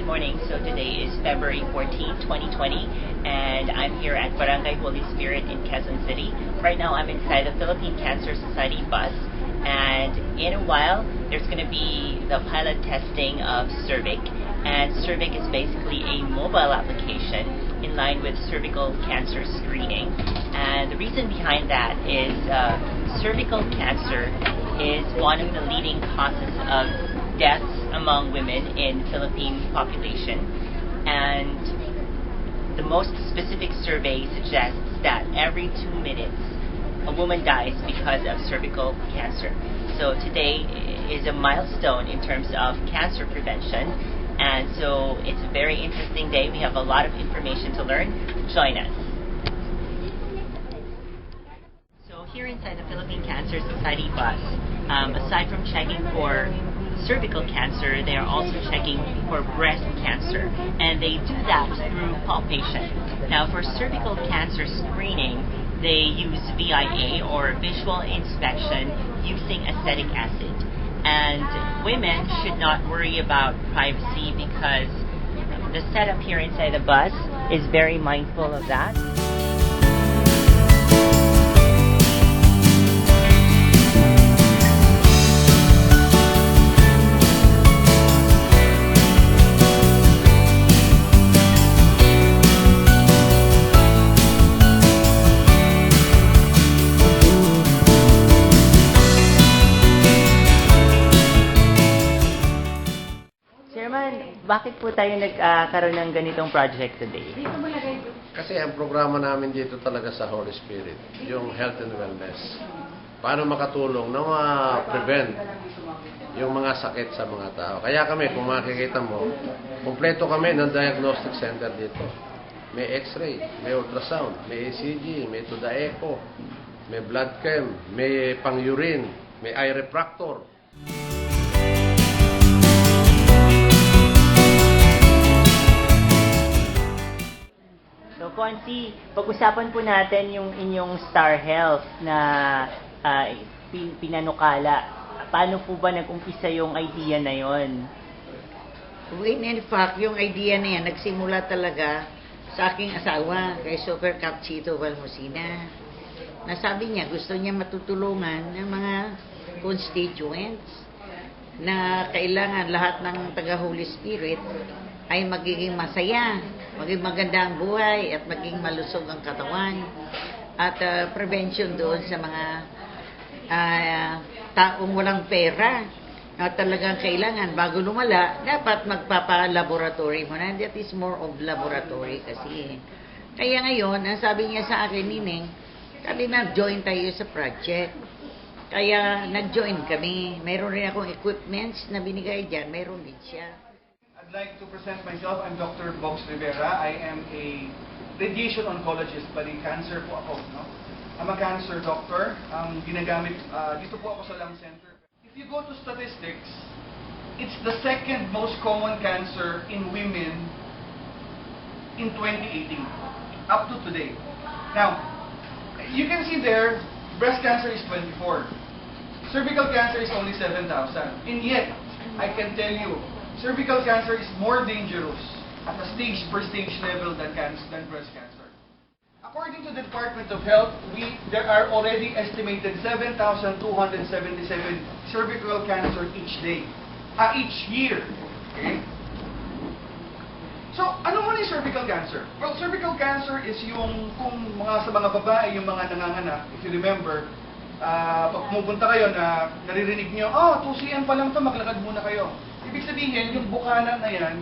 good morning. So today is February 14, 2020, and I'm here at Barangay Holy Spirit in Quezon City. Right now I'm inside the Philippine Cancer Society bus, and in a while there's going to be the pilot testing of Cervic. And Cervic is basically a mobile application in line with cervical cancer screening. And the reason behind that is cervical cancer is one of the leading causes of deaths among women in Philippine population, and the most specific survey suggests that every 2 minutes a woman dies because of cervical cancer. So today is a milestone in terms of cancer prevention, and so it's a very interesting day. We have a lot of information to learn. Join us. So here inside the Philippine Cancer Society bus, aside from checking for cervical cancer, they are also checking for breast cancer, and they do that through palpation. Now, for cervical cancer screening, they use VIA, or visual inspection, using acetic acid. And women should not worry about privacy because the setup here inside the bus is very mindful of that. Bakit po tayo nagkaroon ng ganitong project today? Kasi ang programa namin dito talaga sa Holy Spirit, yung health and wellness. Paano makatulong na ma-prevent yung mga sakit sa mga tao. Kaya kami, kung makikita mo, kumpleto kami ng diagnostic center dito. May x-ray, may ultrasound, may ECG, may to the echo, may blood chem, may pang-urine, may eye refractor. So, Consi, pag-usapan po natin yung inyong Star Health na pinanukala. Paano po ba nag-umpisa yung idea na yon? In fact, yung idea na yan, nagsimula talaga sa aking asawa, kay Super Capchito Valmosina. Nasabi niya, gusto niya matutulungan ng mga constituents na kailangan lahat ng taga-Holy Spirit ay magiging masaya, maging maganda ang buhay, at maging malusog ang katawan. At prevention doon sa mga taong walang pera na talagang kailangan bago lumala, dapat magpapa-laboratory mo na. That is more of laboratory kasi. Kaya ngayon, ang sabi niya sa akin, Nining, sabi na, join tayo sa project. Kaya nag-join kami. Mayroon rin akong equipments na binigay dyan. Mayroon din siya. I'd like to present myself. I'm Dr. Box Rivera. I am a radiation oncologist, bali cancer po ako. No? I'm a cancer doctor. Ang ginagamit, dito po ako sa lung center. If you go to statistics, it's the second most common cancer in women in 2018, up to today. Now, you can see there, breast cancer is 24. Cervical cancer is only 7,000. And yet, I can tell you, cervical cancer is more dangerous at a stage-per-stage level than breast cancer. According to the Department of Health, there are already estimated 7,277 cervical cancer each year. Okay? So, ano man yung cervical cancer? Well, cervical cancer is yung, kung sa mga babae, yung mga nanganganak, if you remember, pag pumupunta kayo na naririnig nyo, 2 cm pa lang ito, maglakad muna kayo. Ibig sabihin, yung bukana na yan,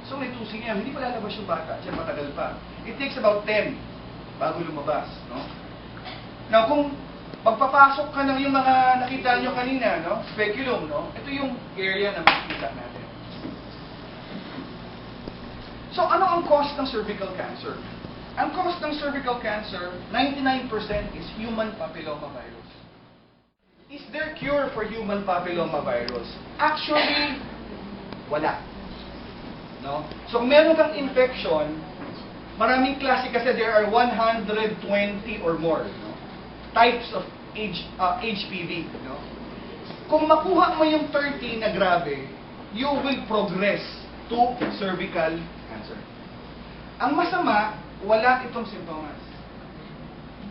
so may 2 cm, hindi pa lalabas yung bata, siya matagal pa. It takes about 10 bago lumabas. No? Now, kung magpapasok ka ng yung mga nakita nyo kanina, no? Speculum, no? Ito yung area na makikita natin. So, ano ang cause ng cervical cancer? Ang cause ng cervical cancer, 99% is human papillomavirus. Is there cure for human papillomavirus? Actually, wala. No? So, kung meron kang infection, maraming klase kasi there are 120 or more types of HPV. No? Kung makuha mo yung 30 na grabe, you will progress to cervical cancer. Ang masama, wala itong simptomas.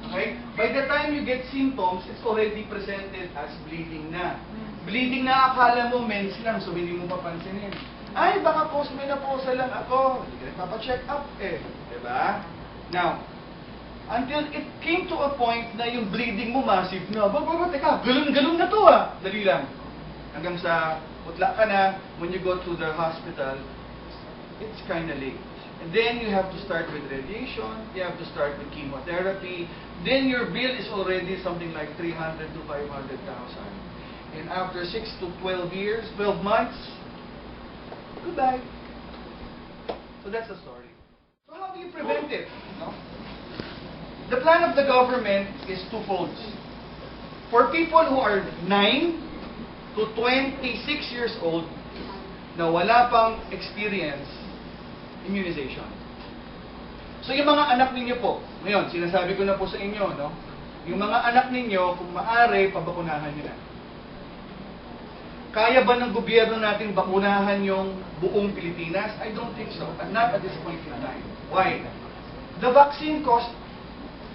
Okay? By the time you get symptoms, it's already presented as bleeding na. Bleeding na akala mo mens lang, so hindi mo papansinin. Ay, baka postmenopausal lang ako. Hindi ka nagpapacheck up eh. Diba? Now, until it came to a point na yung bleeding mo massive na, teka, galon-galon na to ah. Dali lang. Hanggang sa putla ka na, when you go to the hospital, it's kind of late. And then you have to start with radiation, you have to start with chemotherapy, then your bill is already something like 300 to 500,000. And after 6 to 12 years, 12 months, goodbye. So that's the story. So how do you prevent it? No? The plan of the government is twofold. For people who are 9 to 26 years old na wala pang experience, immunization. So yung mga anak ninyo po, ngayon, sinasabi ko na po sa inyo, no? Yung mga anak ninyo, kung maaari, pabakunahan nyo na. Kaya ba ng gobyerno natin bakunahan yung buong Pilipinas? I don't think so. And not at this point in time. Why? The vaccine cost,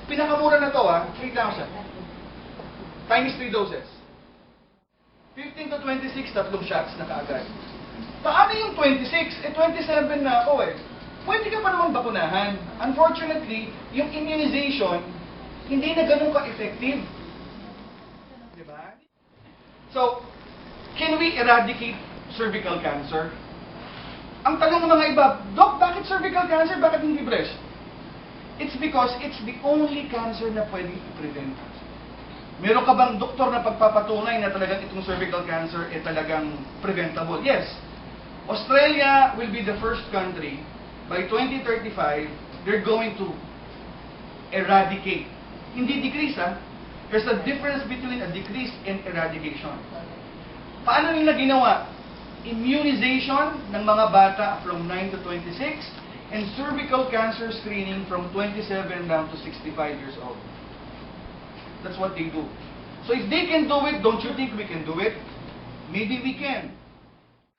pinakamura na to 3,000. Times 3 doses. 15 to 26, 3 shots na kaagad. Paano yung 26? 27 na ako eh. Pwede ka pa naman bakunahan. Unfortunately, yung immunization, hindi na ganun ka-effective. Diba? So, can we eradicate cervical cancer? Ang tanong ng mga iba, Doc, bakit cervical cancer? Bakit hindi breast? It's because it's the only cancer na pwede i-prevent. Meron ka bang doktor na pagpapatunay na talagang itong cervical cancer ay talagang preventable? Yes. Australia will be the first country, by 2035, they're going to eradicate. Hindi decrease There's a difference between a decrease and eradication. Paano nila ginawa? Immunization ng mga bata from 9 to 26 and cervical cancer screening from 27 down to 65 years old. That's what they do. So if they can do it, don't you think we can do it? Maybe we can.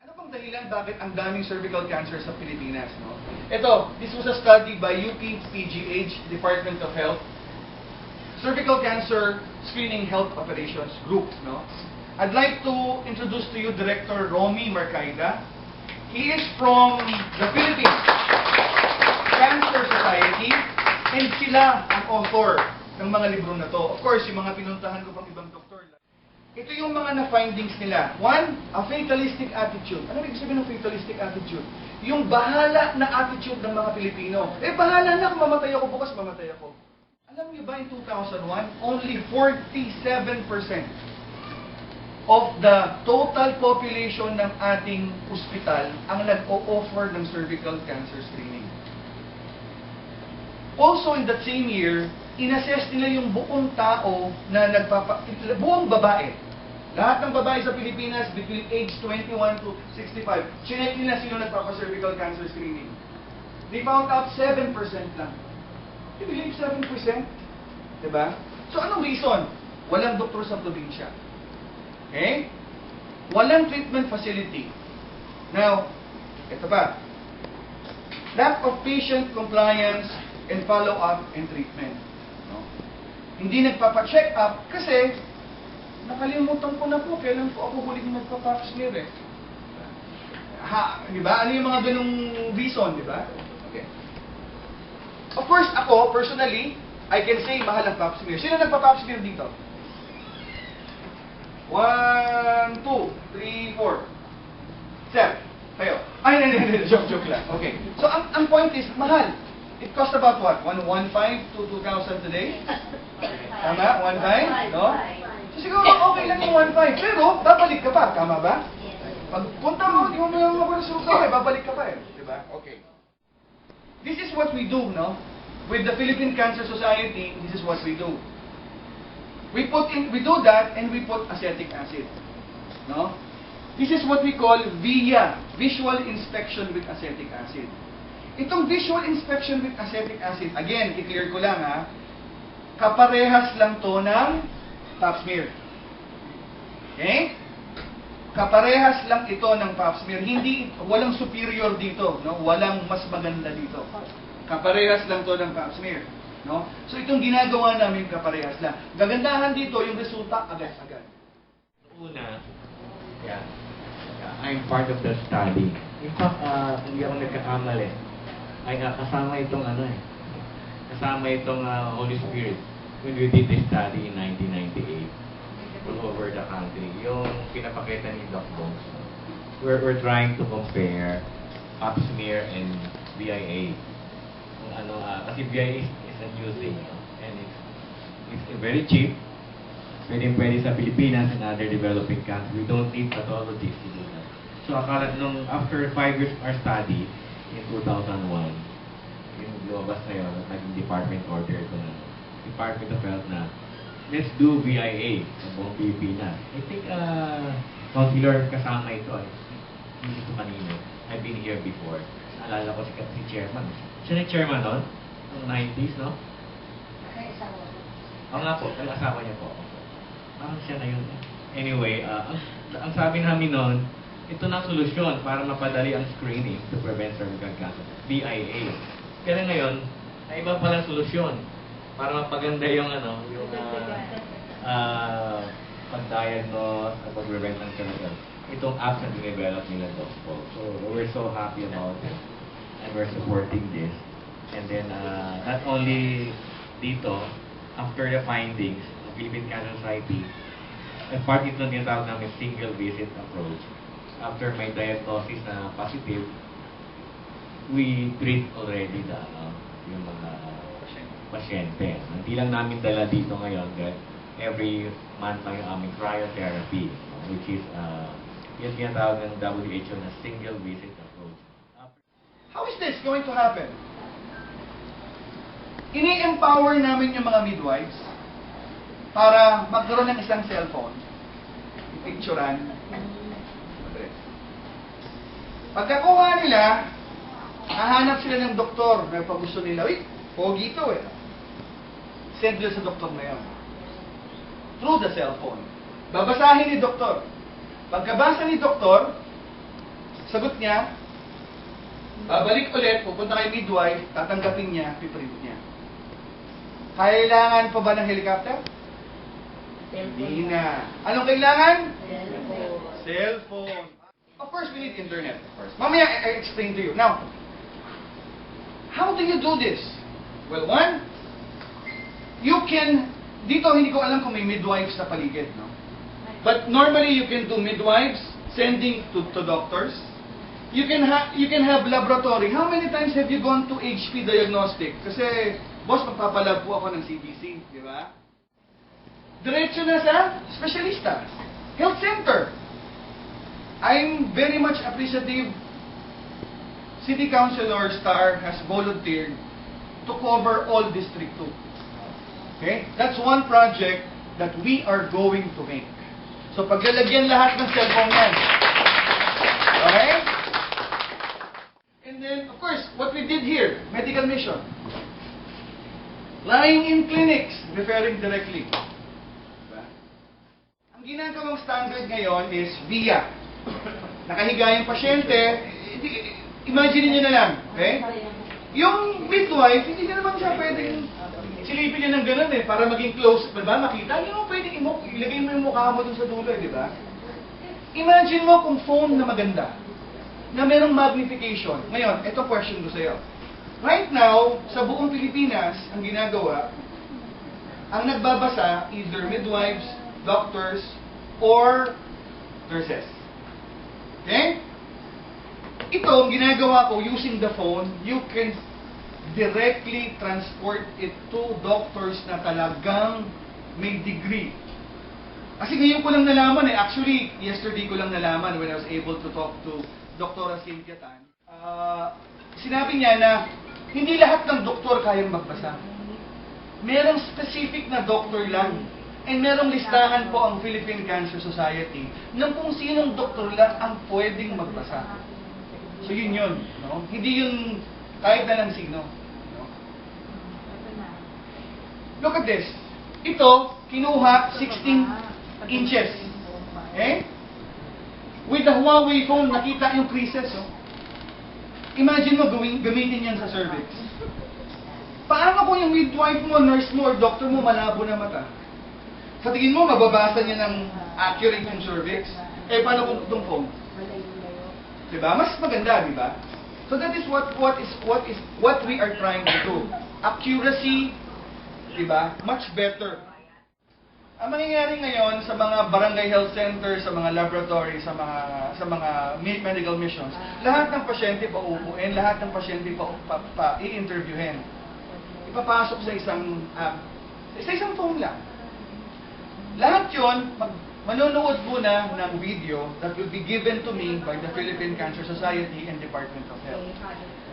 Ano bang dahilan bakit ang daming cervical cancer sa Pilipinas? No? Ito, this was a study by UP PGH, Department of Health, Cervical Cancer Screening Health Operations Group. No? I'd like to introduce to you Director Romy Marcaida. He is from the Philippines Cancer Society, and sila ang author ng mga libro na to. Of course, yung mga pinuntahan ko pang ibang doktor. Ito yung mga na-findings nila. One, a fatalistic attitude. Ano ibig sabihin ng fatalistic attitude? Yung bahala na attitude ng mga Pilipino. Bahala na kung mamatay ako bukas, mamatay ako. Alam niyo ba in 2001, only 47% of the total population ng ating ospital ang nag-o-offer ng cervical cancer screening. Also in that same year, inassess nila yung buong tao na buong babae. Lahat ng babae sa Pilipinas between age 21 to 65. Chinek nila sino nagpapa-cervical cancer screening. They found out 7% lang. You believe 7%? Diba? So anong reason? Walang doktor sa probinsya. Okay? Walang treatment facility. Now, ito pa. Lack of patient compliance and follow-up and treatment. No? Hindi nagpapa-check up kasi nakalimutan ko na po kailan po ako huling nagpa-pap smear eh. Di ba? Ano yung mga ganung reason, di ba? Okay. Of course, ako, personally, I can say mahal ang pap smear. Sino nagpa-pap smear dito? 1, 2, 3, 4. Sir, kayo. Ay, joke lang. Okay. So, ang point is, mahal. It costs about what? 1,500 to 2,000 today? Tama? 1,500? No? So, siguro okay lang yung 1,500. Pero, babalik ka pa. Tama ba? Pag punta mo, di mo yung resulta, babalik ka pa eh. Diba? Okay. This is what we do, no? With the Philippine Cancer Society, this is what we do. We do that and we put acetic acid. No? This is what we call VIA, Visual Inspection with Acetic Acid. Itong visual inspection with acetic acid, again, i-clear ko lang kaparehas lang to ng pap smear. Okay? kaparehas lang ito ng pap smear. Walang superior dito, no? Walang mas maganda dito. Kaparehas lang to ng pap smear, no? So itong ginagawa namin kaparehas lang. Gagandahan dito yung resulta agad-agad. Una, I'm part of the study. In fact, hindi ako nagkakamali. Ay kasama itong kasama itong Holy Spirit when we did this study in 1998 all over the country. Yung pinapakita ni Doc Bones. We're trying to compare pap smear and BIA. Kasi BIA is a new thing, and it's very cheap. Pwede sa Pilipinas and other developing countries. We don't need pathologists to do that. So akala nung after 5 years our study in 2001, yung lumabas na yun, at naging department order ito na, Department of Health na, let's do VIA sa buong Pilipinas. I think Councilor kasama ito hindi ito kanino. I've been here before. Naalala ko si Chairman. Siya na Chairman noon? Noong 90s, no? Oo nga po, asawa niya po. Siya na yun. Anyway, ang sabi namin noon, ito na solusyon para mapadali ang screening to prevent cervical cancer. BIA. Pero ngayon, na iba palang solusyon para mapaganda yung pag-diagnose at pag-prevent ng cervical. Itong apps na dinevelop nila po. So, we're so happy about it. And we're supporting this. And then, not only dito, after the findings, Philippine Cancer Society, and part ito ng tinatawag namin single visit approach. After my diagnosis na positive, we treat already yung mga pasyente. Hindi lang namin dala dito ngayon, but every month lang yung aming cryotherapy, which is yung tinatawag ng WHO na single visit approach. How is this going to happen? Ini-empower namin yung mga midwives para magkaroon ng isang cellphone, picturean, address. Pagkakuha nila, hahanap sila ng doktor na gusto nila. Uy, pogi ito eh. Send nila sa doktor na yun. Through the cellphone. Babasahin ni doktor. Pagkabasa ni doktor, sagot niya, babalik ulit, pupunta kay midwife, tatanggapin niya, piprint niya. Kailangan pa ba ng helicopter? Hindi na. Anong kailangan? Cellphone. Of course, we need internet. Of course. Mamaya, I explain to you. Now, how do you do this? Well, one, you can, dito hindi ko alam kung may midwives sa paligid, no? But normally, you can do midwives, sending to doctors. You can have laboratory. How many times have you gone to HP Diagnostic? Kasi, boss, magpapalab po ako ng CBC, di ba? Diretso na sa specialista. Health center. I'm very much appreciative. City Councilor Star has volunteered to cover all District 2. Okay? That's one project that we are going to make. So, paglalagyan lahat ng cellphone yan. Okay? And then, of course, what we did here, medical mission. Lying in clinics, referring directly. Ang ginagawang standard ngayon is VIA. Nakahiga yung pasyente, imagine niyo na lang, okay? Yung midwife, hindi na naman siya pwedeng silipin niya ng gano'n para maging close, diba? Makita, hindi mo pwedeng ilagay mo yung mukha mo dun sa dulo, di ba? Imagine mo kung phone na maganda, na merong magnification. Ngayon, ito question ko sa'yo. Right now, sa buong Pilipinas, ang ginagawa, ang nagbabasa, either midwives, doctors, or nurses. Okay? Ito, ang ginagawa ko, using the phone, you can directly transport it to doctors na talagang may degree. Kasi ngayon ko lang nalaman actually, yesterday ko lang nalaman when I was able to talk to Dr. Cynthia Tan. Sinabi niya na hindi lahat ng doktor kayang magbasa. Merong specific na doktor lang. And merong listahan po ang Philippine Cancer Society ng kung sinong doktor lang ang pwedeng magbasa. So yun yun. No? Hindi yun kahit na lang sino. No? Look at this. Ito, kinuha 16 inches. Okay? With the Huawei phone, nakita yung creases. Oh. Imagine mo gamitin yan sa cervix. Paano kung yung midwife mo, nurse mo, or doctor mo malabo na mata? Sa tingin mo, mababasa niya ng accurate yung cervix? Eh, paano kung itong phone? Diba? Mas maganda, diba? So that is what we are trying to do. Accuracy, diba? Much better. Ang mangyayari ngayon sa mga barangay health center, sa mga laboratory, sa mga medical missions, lahat ng pasyente pauupuin, lahat ng pasyente i-interviewin. Ipapasok sa isang phone lang. Lahat 'yon manonood muna ng video that will be given to me by the Philippine Cancer Society and Department of Health.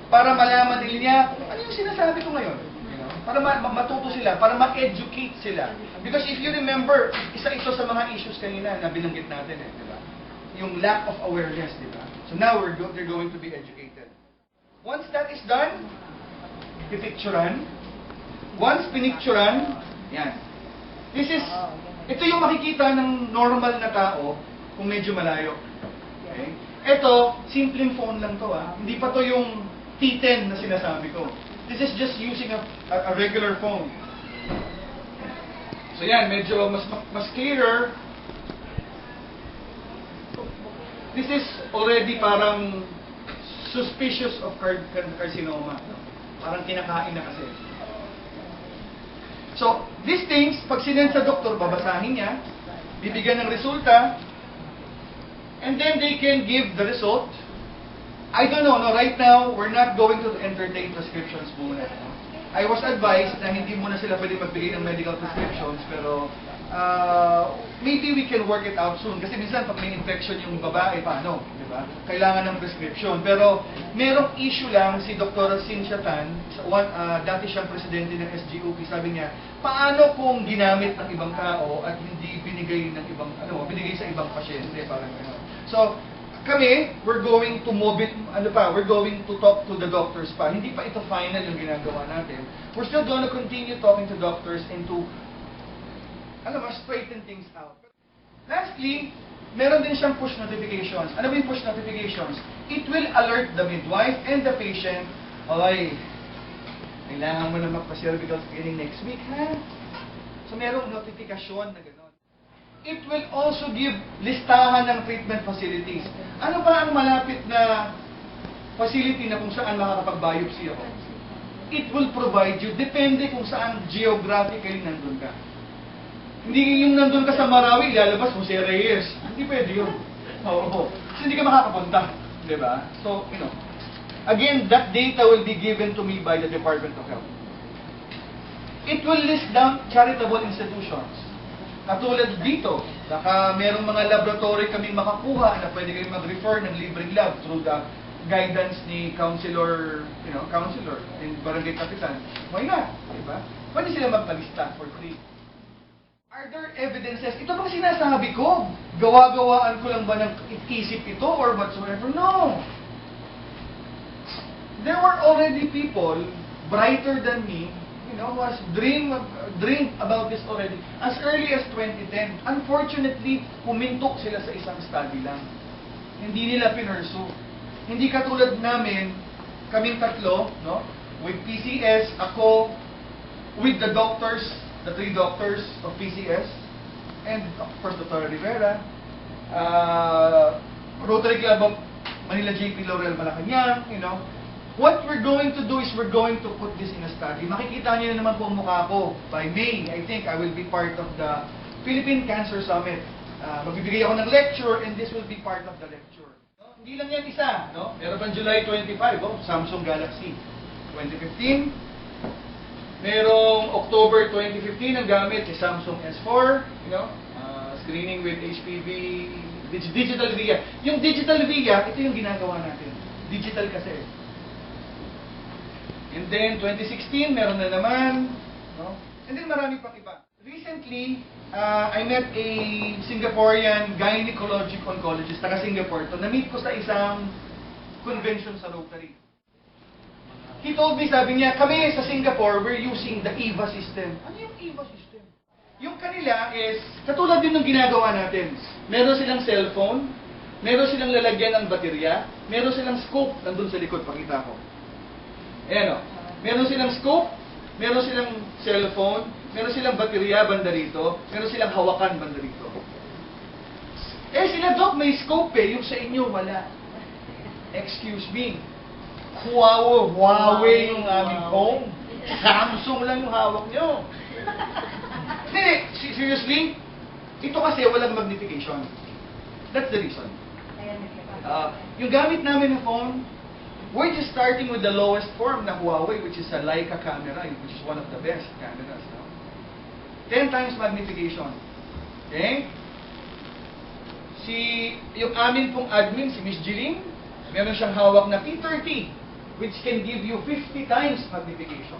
Para malaman nila ano yung sinasabi ko ngayon. Para matuto sila, para ma-educate sila. Because if you remember, isa ito sa mga issues kanina na binanggit natin, di ba? Yung lack of awareness, di ba? So now they're going to be educated. Once that is done, pipicturan. Once pinicturan, yan. Ito yung makikita ng normal na tao kung medyo malayo. Okay? Ito, simpleng phone lang to Hindi pa to yung T10 na sinasabi ko. This is just using a regular phone. So yan, medyo mas clearer. This is already parang suspicious of carcinoma. Parang kinakain na kasi. So, these things, pag sinend sa doktor, babasahin niya, bibigyan ng resulta, and then they can give the result. I don't know, right now, we're not going to entertain prescriptions muna. I was advised na hindi muna sila pwede magbigay ng medical prescriptions, pero maybe we can work it out soon. Kasi minsan, pag may infection yung babae, paano? Diba? Kailangan ng prescription. Pero, merong issue lang si Dr. Cynthia Tan, dati siyang presidente ng SGOP, sabi niya, paano kung ginamit ng ibang tao at hindi binigay ng ibang, binigay sa ibang pasyente, parang gano'n. So, kami, we're going to talk to the doctors pa. Hindi pa ito final yung ginagawa natin. We're still going to continue talking to doctors and to, straighten things out. Lastly, meron din siyang push notifications. Ano ba yung push notifications? It will alert the midwife and the patient, okay, kailangan mo na magpa-cervical screening next week, ha? So, merong notifikasyon na gano'n. It will also give listahan ng treatment facilities. Ano ba ang malapit na facility na kung saan makakapag-biopsy ako? It will provide you, depende kung saan geographically nandun ka. Hindi yung nandun ka sa Marawi, ilalabas mo si Reyes. Hindi pwede yun. Oo. Kasi hindi ka makakapunta. Diba? So, again, that data will be given to me by the Department of Health. It will list down charitable institutions. Katulad dito, baka merong mga laboratory kaming makakuha na pwede kayong mag-refer ng libreng lab through the guidance ni counselor and barangay kapitan. Why not? Diba? Pwede sila magpalista for free. Are there evidences? Ito ba sinasabi ko? Gawa-gawaan ko lang ba ng isip ito or whatsoever? No! There were already people brighter than me was dream about this already as early as 2010. Unfortunately, humintok sila sa isang study lang. Hindi nila pinursu. Hindi katulad namin, kaming tatlo, with PCS, ako, with the doctors, the 3 doctors of PCS, and of course, Dr. Rivera, Rotary Club of Manila JP Laurel Malacanang, What we're going to do is we're going to put this in a study. Makikita niyo na naman po ang mukha ko. By May, I think, I will be part of the Philippine Cancer Summit. Magbibigay ako ng lecture and this will be part of the lecture. Hindi lang yan isa. Meron pang July 25, Samsung Galaxy 2015. Merong October 2015, ang gamit si Samsung S4. Screening with HPV, digital via. Yung digital via, ito yung ginagawa natin. Digital kasi. And then, 2016, meron na naman. And then, marami pang iba. Recently, I met a Singaporean gynecologic oncologist, taga Singapore. Na-meet ko sa isang convention sa Rotary. He told me, sabi niya, kami sa Singapore, we're using the EVA system. Ano yung EVA system? Yung kanila is, katulad din ng ginagawa natin. Meron silang cellphone, Meron silang lalagyan ng baterya. Meron silang scope nandun sa likod. Pakita ko. Ayan o. Meron silang scope. Meron silang cellphone. Meron silang baterya banda rito. Meron silang hawakan banda rito. Eh sila, Doc, may scope eh. Yung sa inyo, wala. Excuse me. Huawei yung aming phone. Samsung lang yung hawak nyo. Hindi, seriously? Ito kasi walang magnification. That's the reason. Yung gamit namin na phone, we're just starting with the lowest form na Huawei, which is a Leica camera, which is one of the best cameras. No? 10 times magnification. Okay? Yung amin pong admin, si Miss Jiling, meron siyang hawak na P30, which can give you 50 times magnification.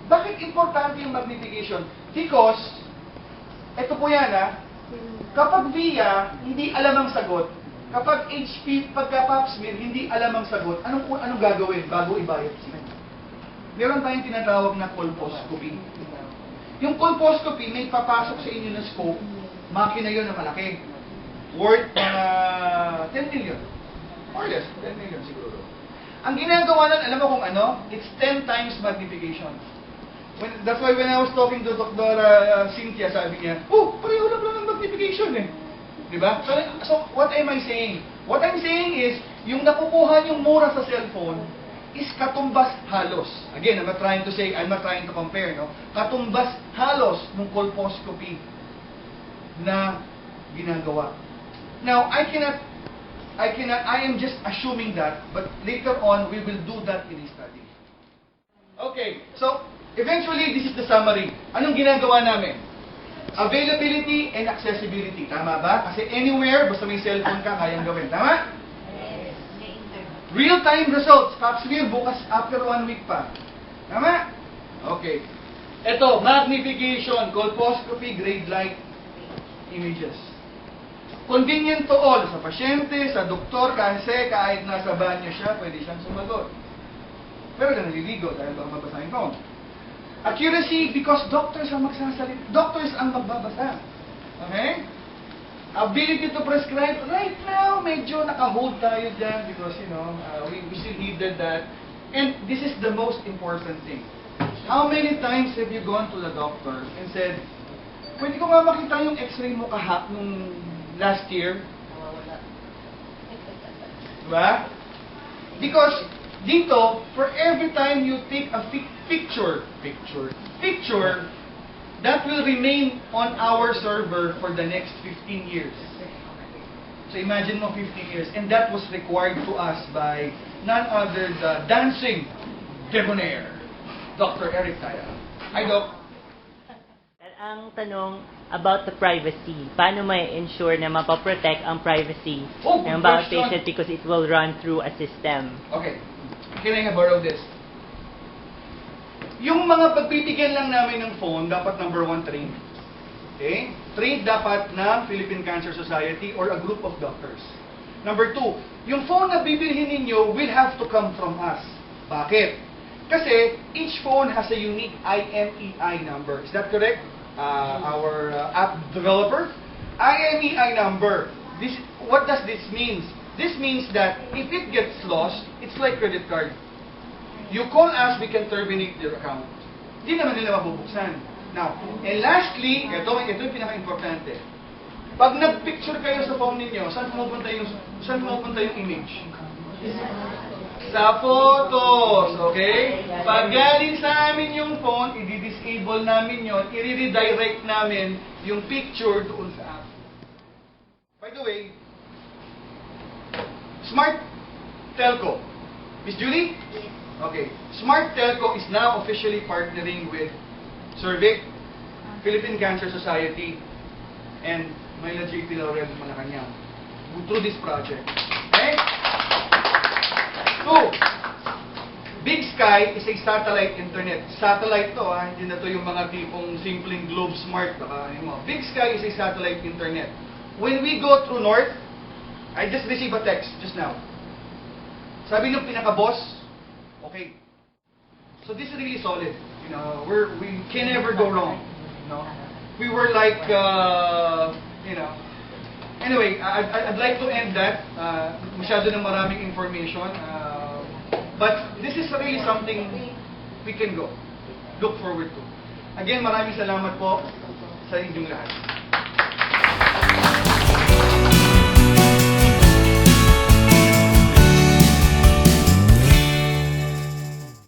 Bakit importante yung magnification? Because, ito po yan kapag VIA, hindi alam ang sagot. Kapag HP, pagka pap smear, hindi alam ang sagot, anong gagawin bago i-biopsy? Meron tayong tinatawag na colposcopy. Yung colposcopy, may papasok sa inyo na scope, makina yun na malaki. Worth 10 million. More or less, 10 million siguro. Ang ginagawa nun, alam mo kung ano? It's 10 times magnification. That's why when I was talking to Dr. Cynthia, sabi niya, pareho lang ng magnification eh. Diba? So, what am I saying? What I'm saying is, yung nakukuha yung mura sa cellphone is katumbas halos. Again, I'm not trying to compare, no? Katumbas halos ng colposcopy na ginagawa. Now, I am just assuming that, but later on, we will do that in a study. Okay, so, eventually, this is the summary. Anong ginagawa namin? Availability and accessibility. Tama ba? Kasi anywhere, basta may cellphone ka, kayang gawin. Tama? Yes. Real-time results. Pap smear bukas after 1 week pa. Tama? Okay. Ito, magnification, colposcopy, grade light images. Convenient to all. Sa pasyente, sa doktor, kasi kahit nasa banyo siya, pwede siyang sumagot. Pero na naliligo dahil baka mabasahin ko. Accuracy, because doctors ang magsasalit. Doctors ang magbabasa. Okay? Ability to prescribe. Right now, medyo naka-hold tayo dyan because, we still needed that. And this is the most important thing. How many times have you gone to the doctor and said, pwede ko nga makita yung x-ray mo nung last year? Diba? Because dito, for every time you take a picture, that will remain on our server for the next 15 years. So imagine mo 15 years. And that was required to us by none other than dancing debonair, Dr. Eric Taya. Hi, Doc. Ang tanong about the privacy. Paano may ensure na mapaprotect ang privacy ng bawat patient because it will run through a system? Okay. Can I borrow this? Yung mga pagbibigyan lang namin ng phone, dapat number 1, trained. Okay? Trained dapat ng Philippine Cancer Society or a group of doctors. Number 2, yung phone na bibilhin ninyo will have to come from us. Bakit? Kasi each phone has a unique IMEI number. Is that correct? Our app developer? IMEI number. What does this mean? This means that if it gets lost, it's like credit card. You call us, we can terminate your account. Hindi naman nila mabubuksan. Now, and lastly, ito yung pinaka-importante. Pag nag-picture kayo sa phone ninyo, saan pumupunta yung image? Sa photos, okay? Pag galing sa amin yung phone, i-disable namin yon, i-redirect namin yung picture doon sa app. By the way, Smart Telco. Miss Julie? Yes. Okay. Smart Telco is now officially partnering with CerviQ, Philippine Cancer Society, and Mayla J. Laurel Malacanang through this project. Okay? 2. Big Sky is a satellite internet. Satellite to, hindi na to yung mga tipong simpleng Globe Smart. Big Sky is a satellite internet. When we go through North, I just received a text just now. Sabi nung pinaka-boss, okay. So this is really solid. We can never go wrong. We were like, Anyway, I'd like to end that. Masyado ng maraming information. But this is really something we can look forward to. Again, maraming salamat po sa inyong lahat.